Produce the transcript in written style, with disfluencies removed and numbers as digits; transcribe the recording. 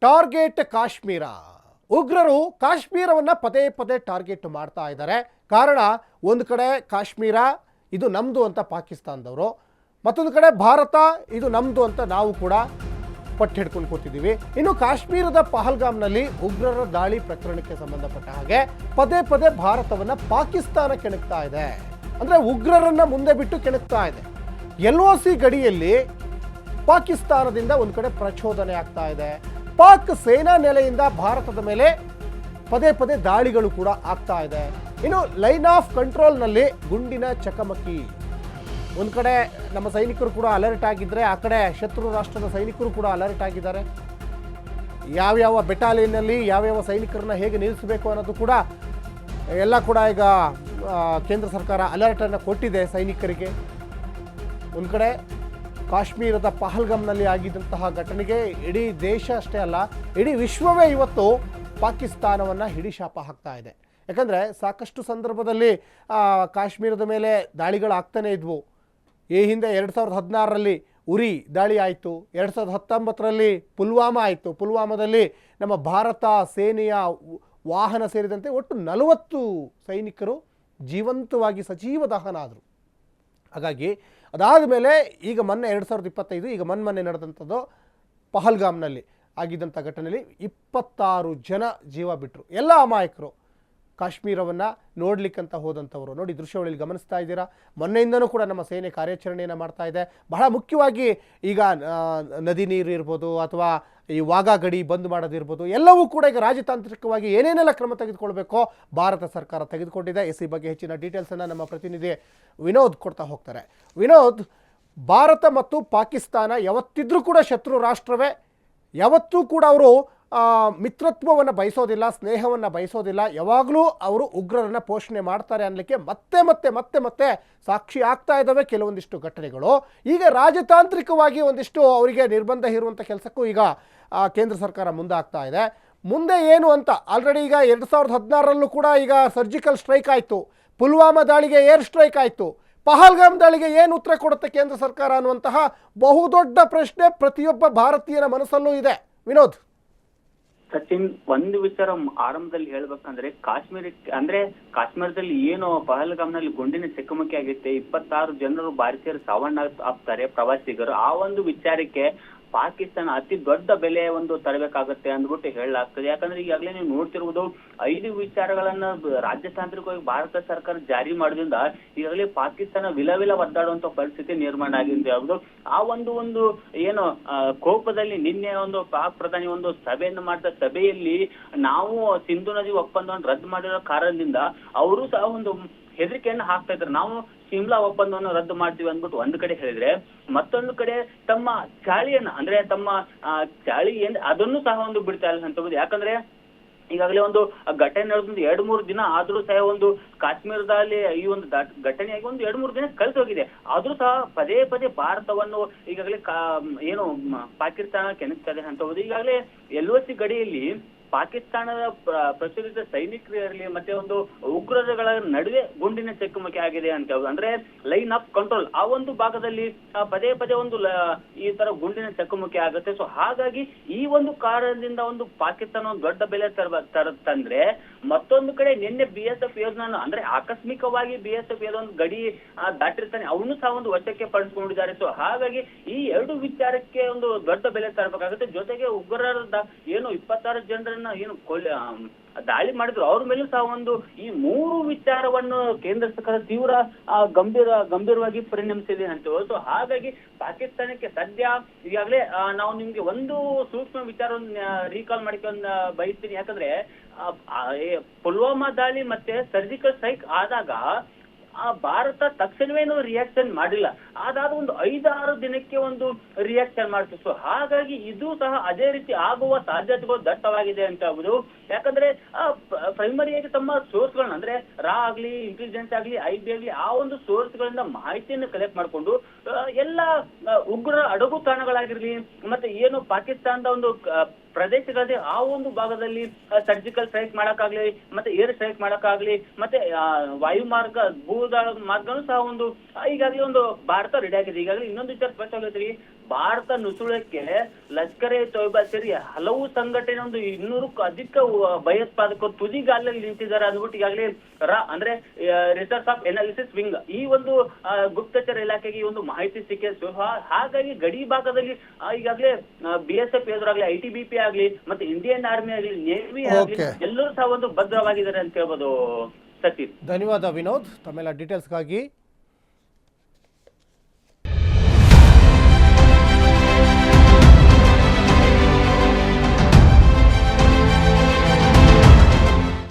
Target Kashmir. ಉಗ್ರರು ಕಾಶ್ಮೀರವನ್ನು ಪದೇ ಪದೇ ಟಾರ್ಗೆಟ್ ಮಾಡ್ತಾ ಇದ್ದಾರೆ. ಕಾರಣ, ಒಂದು ಕಡೆ ಕಾಶ್ಮೀರ ಇದು ನಮ್ಮದು ಅಂತ ಪಾಕಿಸ್ತಾನದವರು, ಮತ್ತೊಂದು ಕಡೆ ಭಾರತ ಇದು ನಮ್ಮದು ಅಂತ ನಾವು ಕೂಡ ಪಟ್ಟು ಹಿಡ್ಕೊಂಡು ಕೂತಿದ್ದೀವಿ. ಇನ್ನು ಕಾಶ್ಮೀರದ ಪಹಲ್ಗಾಮ್ನಲ್ಲಿ ಉಗ್ರರ ದಾಳಿ ಪ್ರಕರಣಕ್ಕೆ ಸಂಬಂಧಪಟ್ಟ ಹಾಗೆ ಪದೇ ಪದೇ ಭಾರತವನ್ನು ಪಾಕಿಸ್ತಾನ ಕೆಣಕ್ತಾ ಇದೆ. ಅಂದರೆ ಉಗ್ರರನ್ನು ಮುಂದೆ ಬಿಟ್ಟು ಕೆಣಕ್ತಾ ಇದೆ. LOC ಗಡಿಯಲ್ಲಿ ಪಾಕಿಸ್ತಾನದಿಂದ ಒಂದು ಕಡೆ ಪ್ರಚೋದನೆ ಆಗ್ತಾ ಇದೆ. ಪಾಕ್ ಸೇನಾ ನೆಲೆಯಿಂದ ಭಾರತದ ಮೇಲೆ ಪದೇ ಪದೇ ದಾಳಿಗಳು ಕೂಡ ಆಗ್ತಾ ಇದೆ. ಇನ್ನು ಲೈನ್ ಆಫ್ ಕಂಟ್ರೋಲ್ನಲ್ಲಿ ಗುಂಡಿನ ಚಕಮಕಿ. ಒಂದು ಕಡೆ ನಮ್ಮ ಸೈನಿಕರು ಕೂಡ ಅಲರ್ಟ್ ಆಗಿದ್ದರೆ, ಆ ಕಡೆ ಶತ್ರು ರಾಷ್ಟ್ರದ ಸೈನಿಕರು ಕೂಡ ಅಲರ್ಟ್ ಆಗಿದ್ದಾರೆ. ಯಾವ್ಯಾವ ಬೆಟಾಲಿಯನ್ನಲ್ಲಿ ಯಾವ್ಯಾವ ಸೈನಿಕರನ್ನ ಹೇಗೆ ನಿಲ್ಲಿಸಬೇಕು ಅನ್ನೋದು ಕೂಡ ಎಲ್ಲ ಕೂಡ ಈಗ ಕೇಂದ್ರ ಸರ್ಕಾರ ಅಲರ್ಟನ್ನು ಕೊಟ್ಟಿದೆ ಸೈನಿಕರಿಗೆ. ಒಂದು ಕಡೆ ಕಾಶ್ಮೀರದ ಪಹಲ್ಗಾಮ್ನಲ್ಲಿ ಆಗಿದ್ದಂತಹ ಘಟನೆಗೆ ಇಡೀ ದೇಶ ಅಷ್ಟೇ ಅಲ್ಲ, ಇಡೀ ವಿಶ್ವವೇ ಇವತ್ತು ಪಾಕಿಸ್ತಾನವನ್ನು ಹಿಡಿಶಾಪ ಹಾಕ್ತಾ ಇದೆ. ಯಾಕಂದರೆ ಸಾಕಷ್ಟು ಸಂದರ್ಭದಲ್ಲಿ ಕಾಶ್ಮೀರದ ಮೇಲೆ ದಾಳಿಗಳಾಗ್ತಾನೇ ಇದ್ವು. ಈ ಹಿಂದೆ 2016ರಲ್ಲಿ ಉರಿ ದಾಳಿ ಆಯಿತು, 2019ರಲ್ಲಿ ಪುಲ್ವಾಮಾ ಆಯಿತು. ಪುಲ್ವಾಮಾದಲ್ಲಿ ನಮ್ಮ ಭಾರತ ಸೇನೆಯ ವಾಹನ ಸೇರಿದಂತೆ ಒಟ್ಟು 40 ಸೈನಿಕರು ಜೀವಂತವಾಗಿ ಸಜೀವ ದಹನ ಆದರು. ಹಾಗಾಗಿ ಅದಾದ ಮೇಲೆ ಈಗ ಮೊನ್ನೆ 2025 ಈಗ ಮೊನ್ನೆ ನಡೆದಂಥದ್ದು ಪಹಲ್ಗಾಮ್ನಲ್ಲಿ ಆಗಿದ್ದಂಥ ಘಟನೆಯಲ್ಲಿ 26 ಜನ ಜೀವ ಬಿಟ್ಟರು. ಎಲ್ಲ ಅಮಾಯಕರು ಕಾಶ್ಮೀರವನ್ನು ನೋಡ್ಲಿಕ್ಕಂತ ಹೋದಂಥವರು. ನೋಡಿ, ದೃಶ್ಯಾವಳಿಯಲ್ಲಿ ಗಮನಿಸ್ತಾ ಇದ್ದೀರಾ. ಮೊನ್ನೆಯಿಂದನೂ ಕೂಡ ನಮ್ಮ ಸೇನೆ ಕಾರ್ಯಾಚರಣೆಯನ್ನು ಮಾಡ್ತಾ ಇದೆ. ಬಹಳ ಮುಖ್ಯವಾಗಿ ಈಗ ನದಿ ನೀರು ಇರ್ಬೋದು ಅಥವಾ ಈ ವಾಘಾ ಗಡಿ ಬಂದ್ ಮಾಡೋದಿರ್ಬೋದು, ಎಲ್ಲವೂ ಕೂಡ ಈಗ ರಾಜತಾಂತ್ರಿಕವಾಗಿ ಏನೇನೆಲ್ಲ ಕ್ರಮ ತೆಗೆದುಕೊಳ್ಬೇಕೋ ಭಾರತ ಸರ್ಕಾರ ತೆಗೆದುಕೊಂಡಿದೆ. ಈ ಬಗ್ಗೆ ಹೆಚ್ಚಿನ ಡೀಟೇಲ್ಸನ್ನು ನಮ್ಮ ಪ್ರತಿನಿಧಿ ವಿನೋದ್ ಕೊಡ್ತಾ ಹೋಗ್ತಾರೆ. ವಿನೋದ್, ಭಾರತ ಮತ್ತು ಪಾಕಿಸ್ತಾನ ಯಾವತ್ತಿದ್ರೂ ಕೂಡ ಶತ್ರು ರಾಷ್ಟ್ರವೇ. ಯಾವತ್ತೂ ಕೂಡ ಅವರು ಮಿತ್ರತ್ವವನ್ನು ಬಯಸೋದಿಲ್ಲ, ಸ್ನೇಹವನ್ನು ಬಯಸೋದಿಲ್ಲ. ಯಾವಾಗಲೂ ಅವರು ಉಗ್ರರನ್ನು ಪೋಷಣೆ ಮಾಡ್ತಾರೆ ಅನ್ನಲಿಕ್ಕೆ ಮತ್ತೆ ಮತ್ತೆ ಮತ್ತೆ ಮತ್ತೆ ಸಾಕ್ಷಿ ಆಗ್ತಾ ಇದ್ದಾವೆ ಕೆಲವೊಂದಿಷ್ಟು ಘಟನೆಗಳು. ಈಗ ರಾಜತಾಂತ್ರಿಕವಾಗಿ ಒಂದಿಷ್ಟು ಅವರಿಗೆ ನಿರ್ಬಂಧ ಇರುವಂಥ ಕೆಲಸಕ್ಕೂ ಈಗ ಕೇಂದ್ರ ಸರ್ಕಾರ ಮುಂದೆ ಆಗ್ತಾ ಇದೆ. ಮುಂದೆ ಏನು ಅಂತ ಆಲ್ರೆಡಿ ಈಗ 2016ರಲ್ಲೂ ಕೂಡ ಈಗ ಸರ್ಜಿಕಲ್ ಸ್ಟ್ರೈಕ್ ಆಯಿತು, ಪುಲ್ವಾಮಾ ದಾಳಿಗೆ ಏರ್ ಸ್ಟ್ರೈಕ್ ಆಯಿತು. ಪಹಲ್ಗಾಮ್ ದಾಳಿಗೆ ಏನು ಉತ್ತರ ಕೊಡುತ್ತೆ ಕೇಂದ್ರ ಸರ್ಕಾರ ಅನ್ನುವಂತಹ ಬಹುದೊಡ್ಡ ಪ್ರಶ್ನೆ ಪ್ರತಿಯೊಬ್ಬ ಭಾರತೀಯನ ಮನಸ್ಸಲ್ಲೂ ಇದೆ. ವಿನೋದ್, ಸಚಿನ್, ಒಂದು ವಿಚಾರ ಆರಂಭದಲ್ಲಿ ಹೇಳ್ಬೇಕಂದ್ರೆ ಕಾಶ್ಮೀರದಲ್ಲಿ ಏನು ಪಹಲ್ಗಾಮ್ನಲ್ಲಿ ಗುಂಡಿನ ಚಕಮಕಿ ಆಗುತ್ತೆ, 26 ಜನರು ಭಾರತೀಯರು ಸಾವನ್ನಪ್ತಾರೆ, ಪ್ರವಾಸಿಗರು. ಆ ಒಂದು ವಿಚಾರಕ್ಕೆ ಪಾಕಿಸ್ತಾನ ಅತಿ ದೊಡ್ಡ ಬೆಲೆ ಒಂದು ತರಬೇಕಾಗುತ್ತೆ ಅಂದ್ಬಿಟ್ಟು ಹೇಳಲಾಗ್ತದೆ. ಯಾಕಂದ್ರೆ ಈಗಾಗಲೇ ನೀವು ನೋಡ್ತಿರುವುದು 5 ವಿಚಾರಗಳನ್ನ ರಾಜ್ಯತಾಂತ್ರಿಕವಾಗಿ ಭಾರತ ಸರ್ಕಾರ ಜಾರಿ ಮಾಡೋದ್ರಿಂದ ಈಗಾಗಲೇ ಪಾಕಿಸ್ತಾನ ವಿಲವಿಲ ಒದ್ದಾಡುವಂತ ಪರಿಸ್ಥಿತಿ ನಿರ್ಮಾಣ ಆಗಿದೆ. ಯಾವುದು ಆ ಒಂದು ಏನು ಕೋಪದಲ್ಲಿ ನಿನ್ನೆ ಒಂದು ಪಾಕ್ ಪ್ರಧಾನಿ ಒಂದು ಸಭೆಯನ್ನು ಮಾಡಿದ ಸಭೆಯಲ್ಲಿ ನಾವು ಸಿಂಧು ನದಿ ಒಪ್ಪಂದವನ್ನು ರದ್ದು ಮಾಡಿರೋ ಕಾರಣದಿಂದ ಅವರು ಸಹ ಒಂದು ಹೆದರಿಕೆಯನ್ನು ಹಾಕ್ತಾ ಇದ್ದಾರೆ. ನಾವು ಶಿಮ್ಲಾ ಒಪ್ಪಂದವನ್ನು ರದ್ದು ಮಾಡ್ತೀವಿ ಅಂದ್ಬಿಟ್ಟು ಒಂದು ಕಡೆ ಹೇಳಿದ್ರೆ, ಮತ್ತೊಂದು ಕಡೆ ತಮ್ಮ ಚಾಳಿಯನ್ನ ಅಂದ್ರೆ ತಮ್ಮ ಚಾಳಿ ಅದನ್ನು ಸಹ ಒಂದು ಬಿಡ್ತಾ ಇಲ್ಲ ಅಂತ. ಯಾಕಂದ್ರೆ ಈಗಾಗಲೇ ಒಂದು ಘಟನೆ ನಡೆದ 2-3 ದಿನ ಆದ್ರೂ ಸಹ ಒಂದು ಕಾಶ್ಮೀರದಲ್ಲಿ ಈ ಒಂದು ಘಟನೆಯಾಗಿ ಒಂದು 2-3 ದಿನ ಕಳೆದು ಹೋಗಿದೆ. ಆದ್ರೂ ಸಹ ಪದೇ ಪದೇ ಭಾರತವನ್ನು ಈಗಾಗಲೇ ಏನು ಪಾಕಿಸ್ತಾನ ಕೆಣಕ್ತದೆ ಅಂತ. ಈಗಾಗಲೇ LOC ಗಡಿಯಲ್ಲಿ ಪಾಕಿಸ್ತಾನದ ಪ್ರಚೋದಿತ ಸೈನಿಕರಲ್ಲಿ ಮತ್ತೆ ಒಂದು ಉಗ್ರಗಳ ನಡುವೆ ಗುಂಡಿನ ಚಕಮಕಿ ಆಗಿದೆ ಅಂತ. ಅಂದ್ರೆ ಲೈನ್ ಆಫ್ ಕಂಟ್ರೋಲ್ ಆ ಒಂದು ಭಾಗದಲ್ಲಿ ಪದೇ ಪದೇ ಒಂದು ಈ ತರ ಗುಂಡಿನ ಚಕಮಕಿ ಆಗುತ್ತೆ. ಸೊ ಹಾಗಾಗಿ ಈ ಒಂದು ಕಾರಣದಿಂದ ಒಂದು ಪಾಕಿಸ್ತಾನ ಒಂದು ದೊಡ್ಡ ಬೆಲೆ ತರುತ್ತಂದ್ರೆ, ಮತ್ತೊಂದು ಕಡೆ ನಿನ್ನೆ BSF ಯೋಧನ ಅಂದ್ರೆ ಆಕಸ್ಮಿಕವಾಗಿ BSF ಒಂದು ಗಡಿ ದಾಟಿರ್ತಾನೆ, ಅವನು ಸಹ ಒಂದು ವಶಕ್ಕೆ ಪಡೆದುಕೊಂಡಿದ್ದಾರೆ. ಸೊ ಹಾಗಾಗಿ ಈ 2 ವಿಚಾರಕ್ಕೆ ಒಂದು ದೊಡ್ಡ ಬೆಲೆ ತರಬೇಕಾಗುತ್ತೆ. ಜೊತೆಗೆ ಉಗ್ರರ ಏನು 26 ಜನರನ್ನ ಏನು ದಾಳಿ ಮಾಡಿದ್ರು ಅವ್ರ ಮೇಲೂ ಸಹ ಒಂದು ಈ 3 ವಿಚಾರವನ್ನು ಕೇಂದ್ರ ಸರ್ಕಾರ ತೀವ್ರ ಗಂಭೀರವಾಗಿ ಪರಿಣಮಿಸಿದೆ ಅಂತ. ಸೊ ಹಾಗಾಗಿ ಪಾಕಿಸ್ತಾನಕ್ಕೆ ಸದ್ಯ ಈಗಾಗಲೇ ನಾವು ನಿಮ್ಗೆ ಒಂದು ಸೂಕ್ಷ್ಮ ವಿಚಾರವನ್ನು ರೀಕಾಲ್ ಮಾಡಿಕೊಂಡು ಬಯಸ್ತೀನಿ. ಯಾಕಂದ್ರೆ ಪುಲ್ವಾಮಾ ದಾಳಿ ಮತ್ತೆ ಸರ್ಜಿಕಲ್ ಸ್ಟ್ರೈಕ್ ಆದಾಗ ಭಾರತ ತಕ್ಷಣವೇನು ರಿಯಾಕ್ಷನ್ ಮಾಡಿಲ್ಲ, ಅದಾದ ಒಂದು 5-6 ದಿನಕ್ಕೆ ಒಂದು ರಿಯಾಕ್ಷನ್ ಮಾಡ್ತು. ಸೊ ಹಾಗಾಗಿ ಇದು ಸಹ ಅದೇ ರೀತಿ ಆಗುವ ಸಾಧ್ಯತೆಗಳು ದಟ್ಟವಾಗಿದೆ ಅಂತ ಹೇಳ್ಬೋದು. ಯಾಕಂದ್ರೆ ಪ್ರೈಮರಿಯಾಗಿ ತಮ್ಮ ಸೋರ್ಸ್ಗಳನ್ನ ಅಂದ್ರೆ ರಾ ಆಗ್ಲಿ, ಇಂಟೆಲಿಜೆನ್ಸ್ ಆಗ್ಲಿ, IB ಆಗ್ಲಿ ಆ ಒಂದು ಸೋರ್ಸ್ ಗಳಿಂದ ಮಾಹಿತಿಯನ್ನು ಕಲೆಕ್ಟ್ ಮಾಡ್ಕೊಂಡು ಎಲ್ಲ ಉಗ್ರರ ಅಡಗು ತಾಣಗಳಾಗಿರ್ಲಿ ಮತ್ತೆ ಏನು ಪಾಕಿಸ್ತಾನದ ಒಂದು ಪ್ರದೇಶಗಳಲ್ಲಿ ಆ ಒಂದು ಭಾಗದಲ್ಲಿ ಸರ್ಜಿಕಲ್ ಸ್ಟ್ರೈಕ್ ಮಾಡಕ್ಕಾಗ್ಲಿ ಮತ್ತೆ ಏರ್ ಸ್ಟ್ರೈಕ್ ಮಾಡಕ್ಕಾಗ್ಲಿ ಮತ್ತೆ ವಾಯು ಮಾರ್ಗ ಭೂದಾಳ ಮಾರ್ಗನೂ ಸಹ ಒಂದು ಈಗಾಗಲೇ ಒಂದು ಭಾರತ ರೆಡಿ ಆಗಿದೆ. ಈಗಾಗಲೇ ಇನ್ನೊಂದು ವಿಚಾರ ಸ್ಪಷ್ಟವಾಗೈತ್ರಿ, ಭಾರತ ನುಸುಳಕ್ಕೆ ಲಷ್ಕರ್ ಎ ತೊಯ್ಬಾ ಸೇರಿ ಹಲವು ಸಂಘಟನೆ ಒಂದು 200ಕ್ಕೂ ಅಧಿಕ ಭಯೋತ್ಪಾದಕರು ತುದಿಗಾಲಲ್ಲಿ ನಿಂತಿದ್ದಾರೆ ಅಂದ್ಬಿಟ್ಟು ಈಗಾಗಲೇ ಅಂದ್ರೆ ರಿಸರ್ಚ್ ಆಫ್ ಎನಾಲಿಸಿಸ್ ವಿಂಗ್ ಈ ಒಂದು ಗುಪ್ತಚರ ಇಲಾಖೆಗೆ ಈ ಒಂದು ಮಾಹಿತಿ ಸಿಕ್ಕಿತ್ತು. ಹಾಗಾಗಿ ಗಡಿ ಭಾಗದಲ್ಲಿ ಈಗಾಗಲೇ BSF ಎದುರಾಗ್ಲಿ, ITBP ಆಗ್ಲಿ, ಮತ್ತೆ ಇಂಡಿಯನ್ ಆರ್ಮಿ ಆಗ್ಲಿ, ನೇವಿ ಆಗ್ಲಿ ಎಲ್ಲರೂ ಸಹ ಒಂದು ಭದ್ರವಾಗಿದ್ದಾರೆ ಅಂತ ಹೇಳ್ಬೋದು. ಸಚಿನ್, ಧನ್ಯವಾದ ವಿನೋದ್ ತಮ್ಮೆಲ್ಲ ಡೀಟೇಲ್ಸ್ಗಾಗಿ.